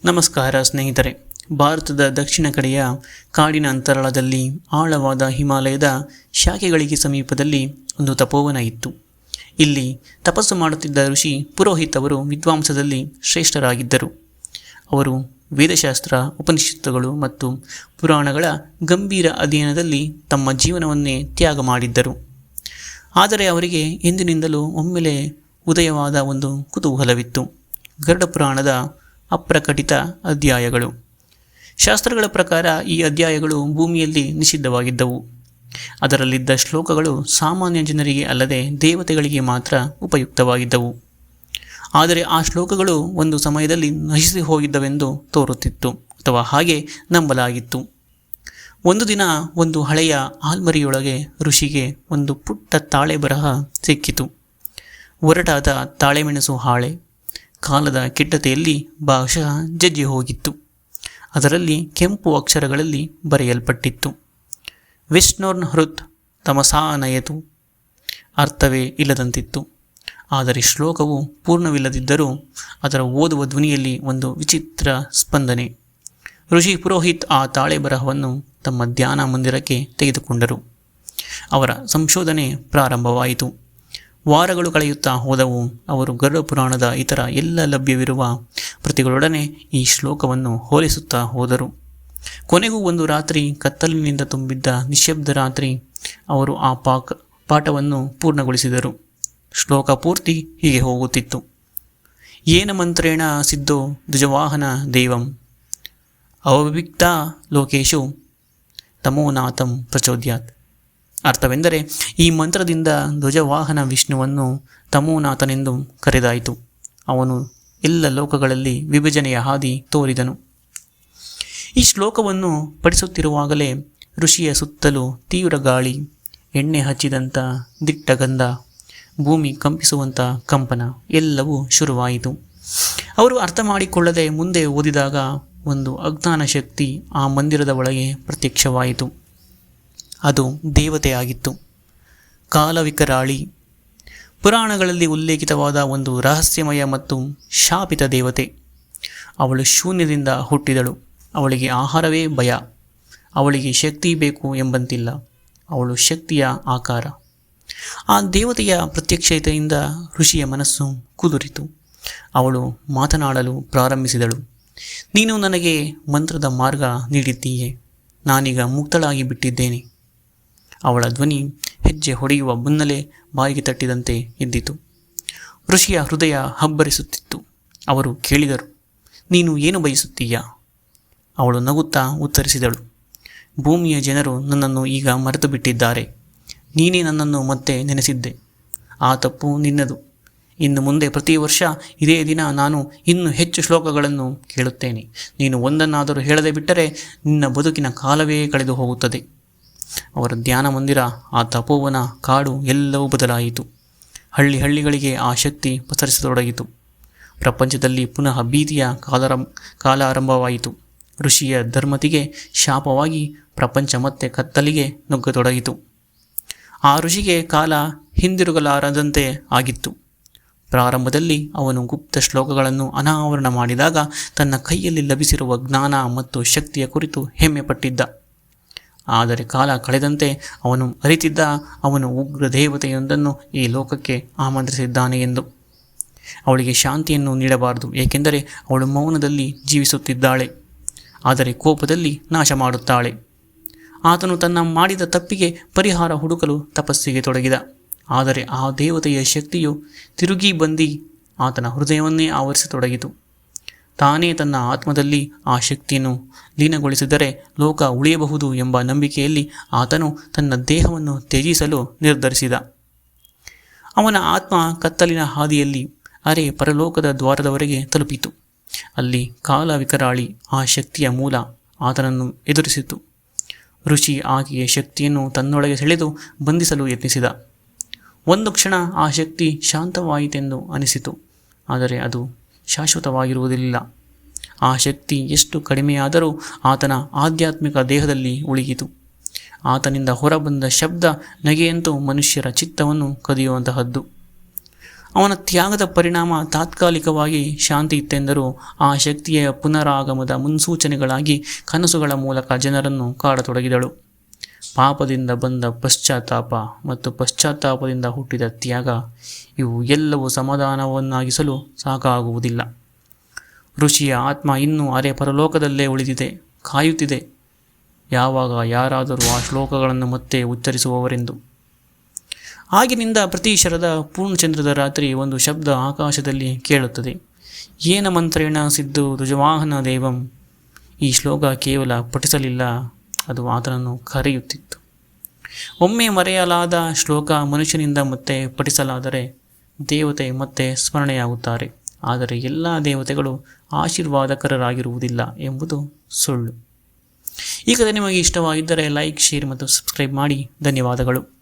ನಮಸ್ಕಾರ ಸ್ನೇಹಿತರೆ. ಭಾರತದ ದಕ್ಷಿಣ ಕಡೆಯ ಕಾಡಿನ ಅಂತರಾಳದಲ್ಲಿ ಆಳವಾದ ಹಿಮಾಲಯದ ಶಾಖೆಗಳಿಗೆ ಸಮೀಪದಲ್ಲಿ ಒಂದು ತಪೋವನ ಇತ್ತು. ಇಲ್ಲಿ ತಪಸ್ಸು ಮಾಡುತ್ತಿದ್ದ ಋಷಿ ಪುರೋಹಿತ್ ಅವರು ವಿದ್ವಾಂಸದಲ್ಲಿ ಶ್ರೇಷ್ಠರಾಗಿದ್ದರು. ಅವರು ವೇದಶಾಸ್ತ್ರ, ಉಪನಿಷತ್ತುಗಳು ಮತ್ತು ಪುರಾಣಗಳ ಗಂಭೀರ ಅಧ್ಯಯನದಲ್ಲಿ ತಮ್ಮ ಜೀವನವನ್ನೇ ತ್ಯಾಗ ಮಾಡಿದ್ದರು. ಆದರೆ ಅವರಿಗೆ ಎಂದಿನಿಂದಲೂ ಒಮ್ಮೆಲೆ ಉದಯವಾದ ಒಂದು ಕುತೂಹಲವಿತ್ತು. ಗರುಡ ಪುರಾಣದ ಅಪ್ರಕಟಿತ ಅಧ್ಯಾಯಗಳು. ಶಾಸ್ತ್ರಗಳ ಪ್ರಕಾರ ಈ ಅಧ್ಯಾಯಗಳು ಭೂಮಿಯಲ್ಲಿ ನಿಷಿದ್ಧವಾಗಿದ್ದವು. ಅದರಲ್ಲಿದ್ದ ಶ್ಲೋಕಗಳು ಸಾಮಾನ್ಯ ಜನರಿಗೆ ಅಲ್ಲದೆ ದೇವತೆಗಳಿಗೆ ಮಾತ್ರ ಉಪಯುಕ್ತವಾಗಿದ್ದವು. ಆದರೆ ಆ ಶ್ಲೋಕಗಳು ಒಂದು ಸಮಯದಲ್ಲಿ ನಶಿಸಿ ಹೋಗಿದ್ದವೆಂದು ತೋರುತ್ತಿತ್ತು, ಅಥವಾ ಹಾಗೆ ನಂಬಲಾಗಿತ್ತು. ಒಂದು ದಿನ ಒಂದು ಹಳೆಯ ಆಲ್ಮರಿಯೊಳಗೆ ಋಷಿಗೆ ಒಂದು ಪುಟ್ಟ ತಾಳೆ ಬರಹ ಸಿಕ್ಕಿತು. ಒರಟಾದ ತಾಳೆಮೆಣಸು ಹಾಳೆ ಕಾಲದ ಕಿಟ್ಟತೆಯಲ್ಲಿ ಭಾಗಶಃ ಜಜ್ಜಿ ಹೋಗಿತ್ತು. ಅದರಲ್ಲಿ ಕೆಂಪು ಅಕ್ಷರಗಳಲ್ಲಿ ಬರೆಯಲ್ಪಟ್ಟಿತ್ತು, ವಿಷ್ಣೋರ್ನ್ ಹೃತ್ ತಮಸಾನಯತು. ಅರ್ಥವೇ ಇಲ್ಲದಂತಿತ್ತು. ಆದರೆ ಶ್ಲೋಕವು ಪೂರ್ಣವಿಲ್ಲದಿದ್ದರೂ ಅದರ ಓದುವ ಧ್ವನಿಯಲ್ಲಿ ಒಂದು ವಿಚಿತ್ರ ಸ್ಪಂದನೆ. ಋಷಿ ಪುರೋಹಿತ್ ಆ ತಾಳೆ ಬರಹವನ್ನು ತಮ್ಮ ಧ್ಯಾನ ಮಂದಿರಕ್ಕೆ ತೆಗೆದುಕೊಂಡರು. ಅವರ ಸಂಶೋಧನೆ ಪ್ರಾರಂಭವಾಯಿತು. ವಾರಗಳು ಕಳೆಯುತ್ತಾ ಹೋದವು. ಅವರು ಗರುಡ ಪುರಾಣದ ಇತರ ಎಲ್ಲ ಲಭ್ಯವಿರುವ ಪ್ರತಿಗಳೊಡನೆ ಈ ಶ್ಲೋಕವನ್ನು ಹೋಲಿಸುತ್ತಾ ಹೋದರು. ಕೊನೆಗೂ ಒಂದು ರಾತ್ರಿ, ಕತ್ತಲಿನಿಂದ ತುಂಬಿದ್ದ ನಿಶ್ಶಬ್ದ ರಾತ್ರಿ, ಅವರು ಆ ಪಾಠವನ್ನು ಪೂರ್ಣಗೊಳಿಸಿದರು. ಶ್ಲೋಕ ಪೂರ್ತಿ ಹೀಗೆ ಹೋಗುತ್ತಿತ್ತು: ಏನ ಮಂತ್ರೇಣ ಸಿದ್ಧೋ ದ್ವಿಜವಾಹನ ದೇವಂ ಅವವಿಕ್ತ ಲೋಕೇಶು ತಮೋನಾಥಂ ಪ್ರಚೋದ್ಯಾತ್. ಅರ್ಥವೆಂದರೆ, ಈ ಮಂತ್ರದಿಂದ ಧ್ವಜವಾಹನ ವಿಷ್ಣುವನ್ನು ತಮೋನಾಥನೆಂದು ಕರೆದಾಯಿತು. ಅವನು ಎಲ್ಲ ಲೋಕಗಳಲ್ಲಿ ವಿಭಜನೆಯ ಹಾದಿ ತೋರಿದನು. ಈ ಶ್ಲೋಕವನ್ನು ಪಠಿಸುತ್ತಿರುವಾಗಲೇ ಋಷಿಯ ಸುತ್ತಲೂ ತೀವ್ರ ಗಾಳಿ, ಎಣ್ಣೆ ಹಚ್ಚಿದಂಥ ದಿಟ್ಟ ಗಂಧ, ಭೂಮಿ ಕಂಪಿಸುವಂಥ ಕಂಪನ ಎಲ್ಲವೂ ಶುರುವಾಯಿತು. ಅವರು ಅರ್ಥ ಮಾಡಿಕೊಳ್ಳದೆ ಮುಂದೆ ಓದಿದಾಗ ಒಂದು ಅಜ್ಞಾನ ಶಕ್ತಿ ಆ ಮಂದಿರದ ಒಳಗೆ ಪ್ರತ್ಯಕ್ಷವಾಯಿತು. ಅದು ದೇವತೆಯಾಗಿತ್ತು, ಕಾಲವಿಕರಾಳಿ. ಪುರಾಣಗಳಲ್ಲಿ ಉಲ್ಲೇಖಿತವಾದ ಒಂದು ರಹಸ್ಯಮಯ ಮತ್ತು ಶಾಪಿತ ದೇವತೆ. ಅವಳು ಶೂನ್ಯದಿಂದ ಹುಟ್ಟಿದಳು. ಅವಳಿಗೆ ಆಹಾರವೇ ಭಯ. ಅವಳಿಗೆ ಶಕ್ತಿ ಬೇಕು ಎಂಬಂತಿಲ್ಲ. ಅವಳು ಶಕ್ತಿಯ ಆಕಾರ. ಆ ದೇವತೆಯ ಪ್ರತ್ಯಕ್ಷತೆಯಿಂದ ಋಷಿಯ ಮನಸ್ಸು ಕುದುರಿತು. ಅವಳು ಮಾತನಾಡಲು ಪ್ರಾರಂಭಿಸಿದಳು. ನೀನು ನನಗೆ ಮಂತ್ರದ ಮಾರ್ಗ ನೀಡಿದ್ದೀಯೆ. ನಾನೀಗ ಮುಕ್ತಳಾಗಿ ಬಿಟ್ಟಿದ್ದೇನೆ. ಅವಳ ಧ್ವನಿ ಹೆಜ್ಜೆ ಹೊಡೆಯುವ ಮುನ್ನಲೇ ಬಾಯಿಗೆ ತಟ್ಟಿದಂತೆ ಇದ್ದಿತು. ಋಷಿಯ ಹೃದಯ ಹಬ್ಬರಿಸುತ್ತಿತ್ತು. ಅವರು ಕೇಳಿದರು, ನೀನು ಏನು ಬಯಸುತ್ತೀಯಾ? ಅವಳು ನಗುತ್ತಾ ಉತ್ತರಿಸಿದಳು, ಭೂಮಿಯ ಜನರು ನನ್ನನ್ನು ಈಗ ಮರೆತು ಬಿಟ್ಟಿದ್ದಾರೆ. ನೀನೇ ನನ್ನನ್ನು ಮತ್ತೆ ನೆನೆಸಿದ್ದೆ. ಆ ತಪ್ಪು ನಿನ್ನದು. ಇನ್ನು ಮುಂದೆ ಪ್ರತಿ ವರ್ಷ ಇದೇ ದಿನ ನಾನು ಇನ್ನೂ ಹೆಚ್ಚು ಶ್ಲೋಕಗಳನ್ನು ಕೇಳುತ್ತೇನೆ. ನೀನು ಒಂದನ್ನಾದರೂ ಹೇಳದೆ ಬಿಟ್ಟರೆ ನಿನ್ನ ಬದುಕಿನ ಕಾಲವೇ ಕಳೆದು ಹೋಗುತ್ತದೆ. ಅವರ ಧ್ಯಾನ ಮಂದಿರ, ಆ ತಪೋವನ, ಕಾಡು ಎಲ್ಲವೂ ಬದಲಾಯಿತು. ಹಳ್ಳಿಗಳಿಗೆ ಆ ಶಕ್ತಿ ಪಸರಿಸತೊಡಗಿತು. ಪ್ರಪಂಚದಲ್ಲಿ ಪುನಃ ಭೀತಿಯ ಕಾಲ ಆರಂಭವಾಯಿತು. ಋಷಿಯ ಧರ್ಮತಿಗೆ ಶಾಪವಾಗಿ ಪ್ರಪಂಚ ಮತ್ತೆ ಕತ್ತಲಿಗೆ ನುಗ್ಗತೊಡಗಿತು. ಆ ಋಷಿಗೆ ಕಾಲ ಹಿಂದಿರುಗಲಾರದಂತೆ ಆಗಿತ್ತು. ಪ್ರಾರಂಭದಲ್ಲಿ ಅವನು ಗುಪ್ತ ಶ್ಲೋಕಗಳನ್ನು ಅನಾವರಣ ಮಾಡಿದಾಗ ತನ್ನ ಕೈಯಲ್ಲಿ ಲಭಿಸಿರುವ ಜ್ಞಾನ ಮತ್ತು ಶಕ್ತಿಯ ಕುರಿತು ಹೆಮ್ಮೆ ಪಟ್ಟಿದ್ದ. ಆದರೆ ಕಾಲ ಕಳೆದಂತೆ ಅವನು ಅರಿತಿದ್ದ, ಅವನು ಉಗ್ರ ದೇವತೆಯೊಂದನ್ನು ಈ ಲೋಕಕ್ಕೆ ಆಮಂತ್ರಿಸಿದ್ದಾನೆ ಎಂದು. ಅವಳಿಗೆ ಶಾಂತಿಯನ್ನು ನೀಡಬಾರದು, ಏಕೆಂದರೆ ಅವಳು ಮೌನದಲ್ಲಿ ಜೀವಿಸುತ್ತಿದ್ದಾಳೆ, ಆದರೆ ಕೋಪದಲ್ಲಿ ನಾಶ ಮಾಡುತ್ತಾಳೆ. ಆತನು ತನ್ನ ಮಾಡಿದ ತಪ್ಪಿಗೆ ಪರಿಹಾರ ಹುಡುಕಲು ತಪಸ್ಸಿಗೆ ತೊಡಗಿದ. ಆದರೆ ಆ ದೇವತೆಯ ಶಕ್ತಿಯು ತಿರುಗಿ ಬಂದು ಆತನ ಹೃದಯವನ್ನೇ ಆವರಿಸತೊಡಗಿತು. ತಾನೇ ತನ್ನ ಆತ್ಮದಲ್ಲಿ ಆ ಶಕ್ತಿಯನ್ನು ಲೀನಗೊಳಿಸಿದರೆ ಲೋಕ ಉಳಿಯಬಹುದು ಎಂಬ ನಂಬಿಕೆಯಲ್ಲಿ ಆತನು ತನ್ನ ದೇಹವನ್ನು ತ್ಯಜಿಸಲು ನಿರ್ಧರಿಸಿದ. ಅವನ ಆತ್ಮ ಕತ್ತಲಿನ ಹಾದಿಯಲ್ಲಿ ಪರಲೋಕದ ದ್ವಾರದವರೆಗೆ ತಲುಪಿತು. ಅಲ್ಲಿ ಕಾಲವಿಕರಾಳಿ, ಆ ಶಕ್ತಿಯ ಮೂಲ, ಆತನನ್ನು ಎದುರಿಸಿತು. ಋಷಿ ಆಕೆಯ ಶಕ್ತಿಯನ್ನು ತನ್ನೊಳಗೆ ಸೆಳೆದು ಬಂಧಿಸಲು ಯತ್ನಿಸಿದ. ಒಂದು ಕ್ಷಣ ಆ ಶಕ್ತಿ ಶಾಂತವಾಯಿತೆಂದು ಅನಿಸಿತು. ಆದರೆ ಅದು ಶಾಶ್ವತವಾಗಿರುವುದಿಲ್ಲ. ಆ ಶಕ್ತಿ ಎಷ್ಟು ಕಡಿಮೆಯಾದರೂ ಆತನ ಆಧ್ಯಾತ್ಮಿಕ ದೇಹದಲ್ಲಿ ಉಳಿಯಿತು. ಆತನಿಂದ ಹೊರಬಂದ ಶಬ್ದ, ನಗೆಯಂತೂ ಮನುಷ್ಯರ ಚಿತ್ತವನ್ನು ಕದಿಯುವಂತಹದ್ದು. ಅವನ ತ್ಯಾಗದ ಪರಿಣಾಮ ತಾತ್ಕಾಲಿಕವಾಗಿ ಶಾಂತಿ ಇತ್ತೆಂದರೂ ಆ ಶಕ್ತಿಯ ಪುನರಾಗಮದ ಮುನ್ಸೂಚನೆಗಳಾಗಿ ಕನಸುಗಳ ಮೂಲಕ ಜನರನ್ನು ಕಾಡತೊಡಗಿದಳು. ಪಾಪದಿಂದ ಬಂದ ಪಶ್ಚಾತ್ತಾಪ ಮತ್ತು ಪಶ್ಚಾತ್ತಾಪದಿಂದ ಹುಟ್ಟಿದ ತ್ಯಾಗ, ಇವು ಎಲ್ಲವೂ ಸಮಾಧಾನವನ್ನಾಗಿಸಲು ಸಾಕಾಗುವುದಿಲ್ಲ. ಋಷಿಯ ಆತ್ಮ ಇನ್ನೂ ಅರೆ ಪರಲೋಕದಲ್ಲೇ ಉಳಿದಿದೆ, ಕಾಯುತ್ತಿದೆ, ಯಾವಾಗ ಯಾರಾದರೂ ಆ ಶ್ಲೋಕಗಳನ್ನು ಮತ್ತೆ ಉಚ್ಚರಿಸುವವರೆಂದು. ಆಗಿನಿಂದ ಪ್ರತಿ ಶರದ ಪೂರ್ಣಚಂದ್ರದ ರಾತ್ರಿ ಒಂದು ಶಬ್ದ ಆಕಾಶದಲ್ಲಿ ಕೇಳುತ್ತದೆ. ಏನ ಮಂತ್ರೇಣ ಸಿದ್ದು ಧ್ವಜವಾಹನ ದೇವಂ. ಈ ಶ್ಲೋಕ ಕೇವಲ ಪಠಿಸಲಿಲ್ಲ, ಅದು ಆತನನ್ನು ಕರೆಯುತ್ತಿತ್ತು. ಒಮ್ಮೆ ಮರೆಯಲಾದ ಶ್ಲೋಕ ಮನುಷ್ಯನಿಂದ ಮತ್ತೆ ಪಠಿಸಲಾದರೆ ದೇವತೆ ಮತ್ತೆ ಸ್ಮರಣೆಯಾಗುತ್ತಾರೆ. ಆದರೆ ಎಲ್ಲ ದೇವತೆಗಳು ಆಶೀರ್ವಾದಕರಾಗಿರುವುದಿಲ್ಲ ಎಂಬುದು ಸುಳ್ಳು. ಈ ಕಥೆ ನಿಮಗೆ ಇಷ್ಟವಾಗಿದ್ದರೆ ಲೈಕ್, ಶೇರ್ ಮತ್ತು ಸಬ್ಸ್ಕ್ರೈಬ್ ಮಾಡಿ. ಧನ್ಯವಾದಗಳು.